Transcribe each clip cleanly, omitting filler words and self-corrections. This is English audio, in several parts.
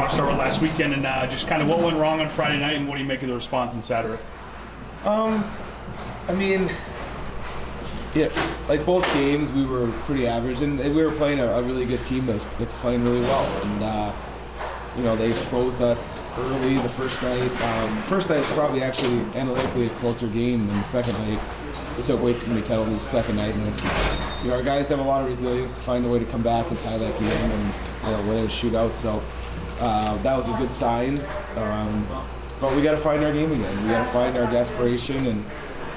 want to start with last weekend and just kind of what went wrong on Friday night and what do you make of the response on Saturday? I mean, yeah, like both games we were pretty average, and we were playing a really good team that's playing really well. And they exposed us early the first night. First night was probably actually analytically a closer game than the second night. We took way too many penalties the second night, and our guys have a lot of resilience to find a way to come back and tie that game and win a shootout. So that was a good sign. But we got to find our game again. We got to find our desperation and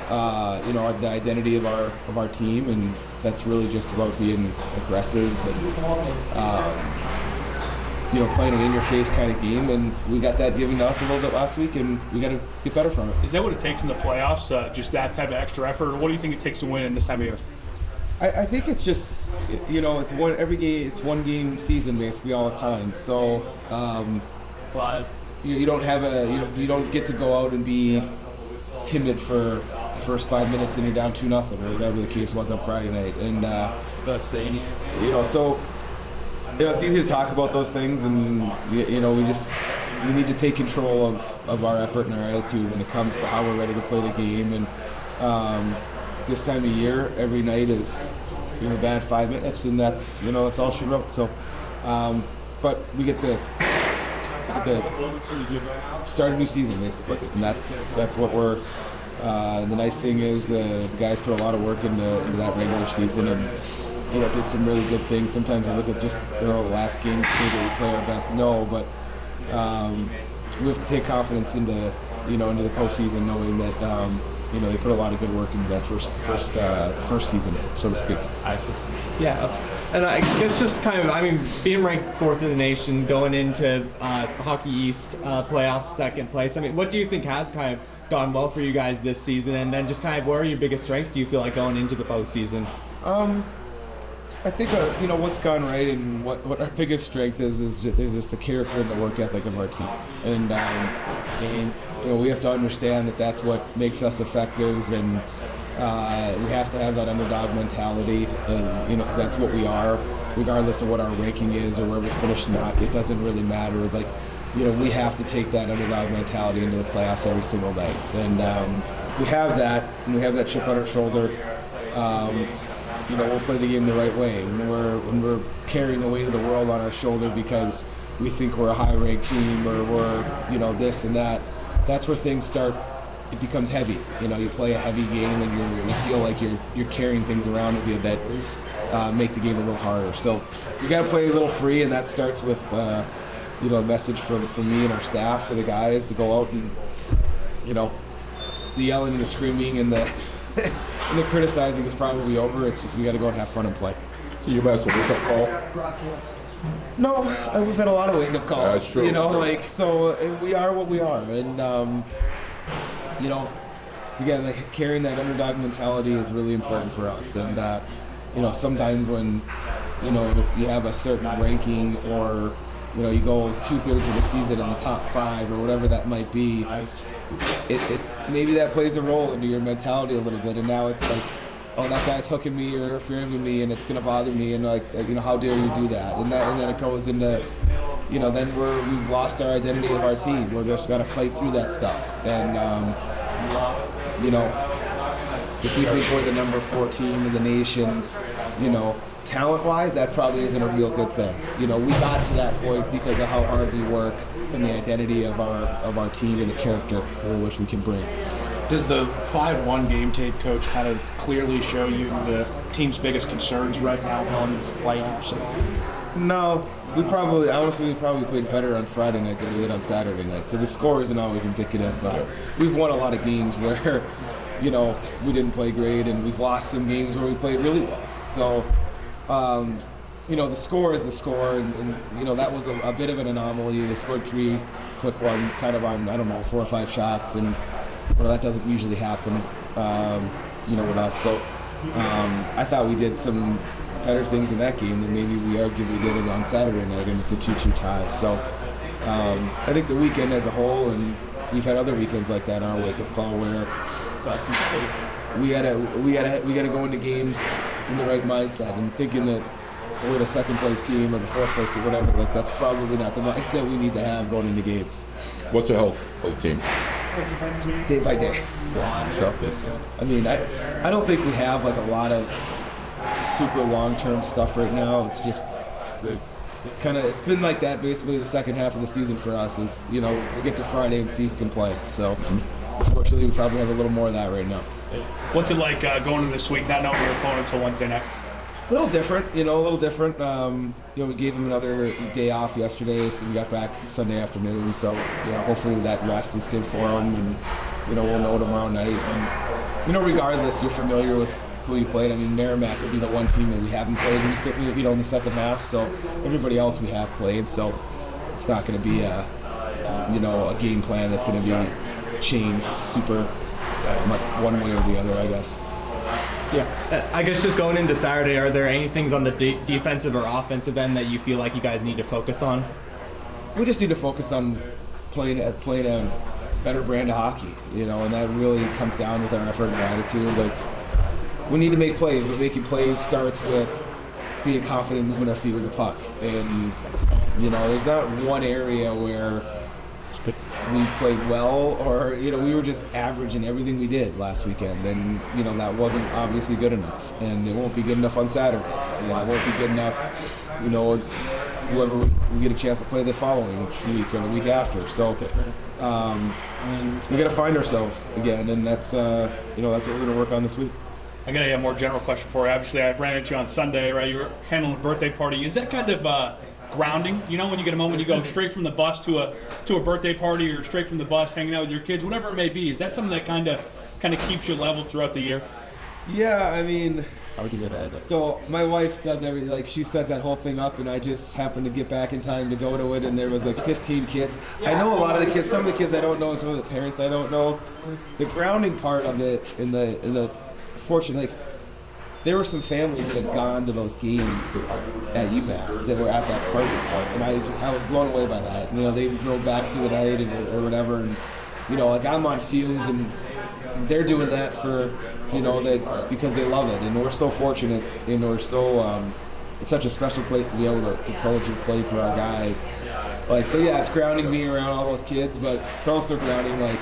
the identity of our team, and that's really just about being aggressive and playing an in-your-face kind of game. And we got that given to us a little bit last week, and we got to get better from it. Is that what it takes in the playoffs? Just that type of extra effort, or what do you think it takes to win in this time of year? I think it's just it's one game season basically all the time. So you don't have you don't get to go out and be timid for the first 5 minutes and you're down 2-0 or whatever the case was on Friday night. And it's easy to talk about those things, and we need to take control of our effort and our attitude when it comes to how we're ready to play the game. And this time of year, every night is bad 5 minutes, and that's all she wrote. So, but we get to start a new season basically, and that's what we're. The nice thing is the guys put a lot of work into that regular season, and did some really good things. Sometimes you look at just the last game, sure that we play our best. No, but we have to take confidence into the postseason, knowing that they put a lot of good work into that first season, so to speak. Yeah, and I guess just being ranked 4th in the nation, going into Hockey East playoffs, 2nd place. What do you think has kind of gone well for you guys this season, and then just kind of where are your biggest strengths, do you feel like, going into the postseason? I think what's gone right and what our biggest strength is just the character and the work ethic of our team, and we have to understand that that's what makes us effective, and we have to have that underdog mentality, and because that's what we are, regardless of what our ranking is or where we finish in hockey. It doesn't really matter. Like, we have to take that underdog mentality into the playoffs every single night, and if we have that and we have that chip on our shoulder, we'll play the game the right way. When we're carrying the weight of the world on our shoulder because we think we're a high-ranked team or we're this and that, that's where things start. It becomes heavy. You play a heavy game and you feel like you're carrying things around with you that make the game a little harder. So you got to play a little free, and that starts with a message from me and our staff to the guys to go out and the yelling and the screaming and the and the criticizing is probably over. It's just we got to go and have fun and play. So you must have a wake-up call? No, we've had a lot of wake-up calls. That's true. So we are what we are, and again, carrying that underdog mentality is really important for us. And sometimes when you have a certain ranking, or you go 2/3 of the season in the top 5 or whatever that might be, it maybe that plays a role into your mentality a little bit, and now it's like, oh, that guy's hooking me or interfering with me, and it's gonna bother me, and how dare you do that? And then it goes into, then we've lost our identity of our team. We're just gotta fight through that stuff, and if we think we're the number 4 team in the nation, talent-wise, that probably isn't a real good thing. We got to that point because of how hard we work and the identity of our team and the character which we can bring. Does the 5-1 game tape, Coach, kind of clearly show you the team's biggest concerns right now on playoffs? No, we probably played better on Friday night than we did on Saturday night. So the score isn't always indicative, but we've won a lot of games where, we didn't play great, and we've lost some games where we played really well. So, the score is the score, and that was a bit of an anomaly. They scored 3 quick ones, kind of on 4 or 5 shots, and that doesn't usually happen, with us. So I thought we did some better things in that game than maybe we arguably did on Saturday night, and it's a 2-2 tie. So I think the weekend as a whole, and we've had other weekends like that on our wake-up call where we gotta go into games in the right mindset and thinking that we're the second place team or the fourth place or whatever. Like that's probably not the mindset we need to have going into games. What's the health of the team? Day by day. So, I mean, I don't think we have like a lot of super long-term stuff right now. It's just it's been like that basically the second half of the season for us. Is we get to Friday and see who can play. So, unfortunately, we probably have a little more of that right now. What's it like going into this week, not knowing your opponent until Wednesday night? A little different, a little different. We gave him another day off yesterday, so we got back Sunday afternoon. So, hopefully that rest is good for him, and we'll know tomorrow night. And regardless, you're familiar with who you played. I mean, Merrimack would be the one team that we haven't played recently, in the second half. So everybody else we have played. So it's not going to be a game plan that's going to be changed super much one way or the other, I guess. Yeah, I guess just going into Saturday, are there any things on the defensive or offensive end that you feel like you guys need to focus on? We just need to focus on playing a better brand of hockey, and that really comes down with our effort and our attitude. Like, we need to make plays, but making plays starts with being confident in moving our feet with the puck. And, there's not one area where we played well or, we were just average in everything we did last weekend. And, that wasn't obviously good enough. And it won't be good enough on Saturday. It won't be good enough, whoever we get a chance to play the following week or the week after. So we got to find ourselves again. And that's what we're going to work on this week. I got a more general question for you. Obviously, I ran into you on Sunday, right? You were handling a birthday party. Is that kind of grounding? When you get a moment, you go straight from the bus to a birthday party, or straight from the bus hanging out with your kids, whatever it may be. Is that something that kind of keeps you level throughout the year? Yeah, I mean, how would you get at it? So my wife does everything. Like, she set that whole thing up, and I just happened to get back in time to go to it. And there was like 15 kids. I know a lot of the kids. Some of the kids I don't know, and some of the parents I don't know. The grounding part of it, in the fortune, like, there were some families that had gone to those games at UMass that were at that party, and I was blown away by that. They drove back through the night or whatever, and like, I'm on fumes, and they're doing that for that because they love it, and we're so fortunate, and we're so it's such a special place to be able to coach and play for our guys. Like, so yeah, it's grounding being around all those kids, but it's also grounding, like,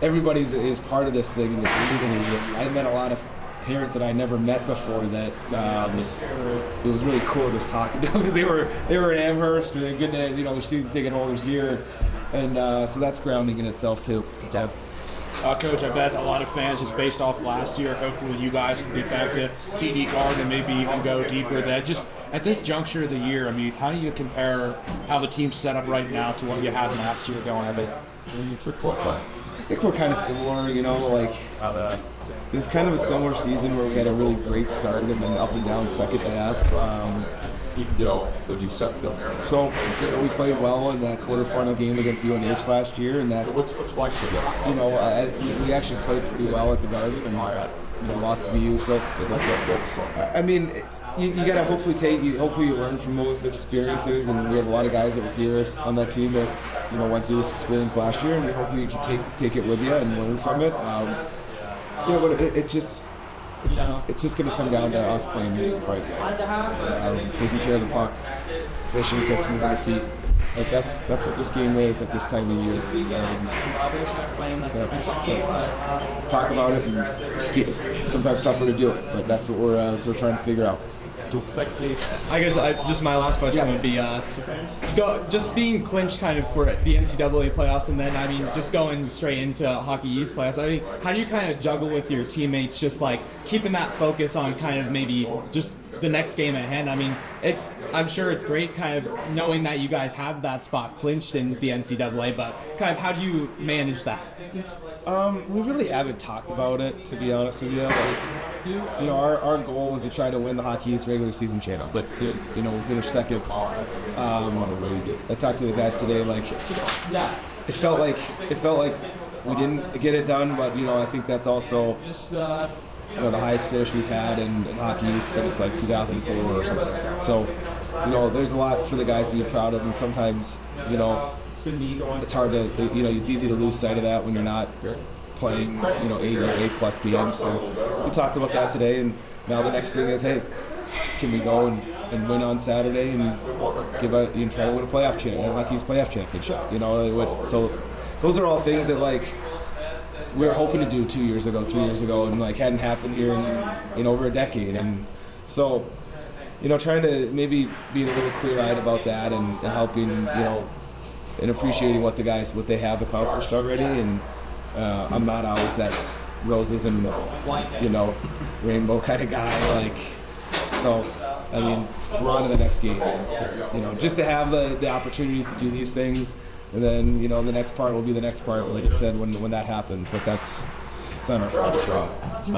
everybody is part of this thing in the community. I met a lot of parents that I never met before that it was really cool just talking to them, because they were at Amherst, and they're good to, their season ticket holders here, and so that's grounding in itself too. Coach, I bet a lot of fans, just based off last year, hopefully you guys can get back to TD Garden and maybe even go deeper. That just at this juncture of the year, I mean, how do you compare how the team's set up right now to what you had last year going at it? I think we're kind of similar, like, it's kind of a similar season where we had a really great start and then up and down second half. So we played well in that quarterfinal game against UNH last year, and that we actually played pretty well at the Garden and lost to BU. So I mean, you gotta hopefully you learn from those experiences, and we have a lot of guys that were here on that team that went through this experience last year, and hopefully you can take it with you and learn from it. But it's just going to come down to us playing music right, taking care of the puck, finishing gets moving the seat. Like, that's what this game is at this time of year. So talk about it, and sometimes tougher to do it, but that's what we're trying to figure out. I guess just my last question would be just being clinched kind of for the NCAA playoffs, and then, I mean, just going straight into Hockey East playoffs. I mean, how do you kind of juggle with your teammates, just like keeping that focus on kind of maybe just the next game at hand? I mean, I'm sure it's great kind of knowing that you guys have that spot clinched in the NCAA, but kind of how do you manage that? We really haven't talked about it, to be honest with you. Our goal was to try to win the Hockey East regular season channel, but we finished second. I talked to the guys today, like, it felt like we didn't get it done, but I think that's also the highest finish we've had in Hockey East since like 2004 or something like that. So there's a lot for the guys to be proud of, and sometimes it's hard to it's easy to lose sight of that when you're not playing A+ games. So we talked about that today, and now the next thing is, hey, can we go and and win on Saturday and try to win a Hockey East playoff championship. So those are all things that like we were hoping to do 2 years ago, 3 years ago, and like hadn't happened here in over a decade. And so, trying to maybe be a little clear-eyed about that and helping, and appreciating what they have accomplished already. And I'm not always that roses and rainbow kind of guy. So I mean, we're on to the next game. Just to have the opportunities to do these things, and then the next part will be the next part. Like I said, when that happens, but that's not our fault. So.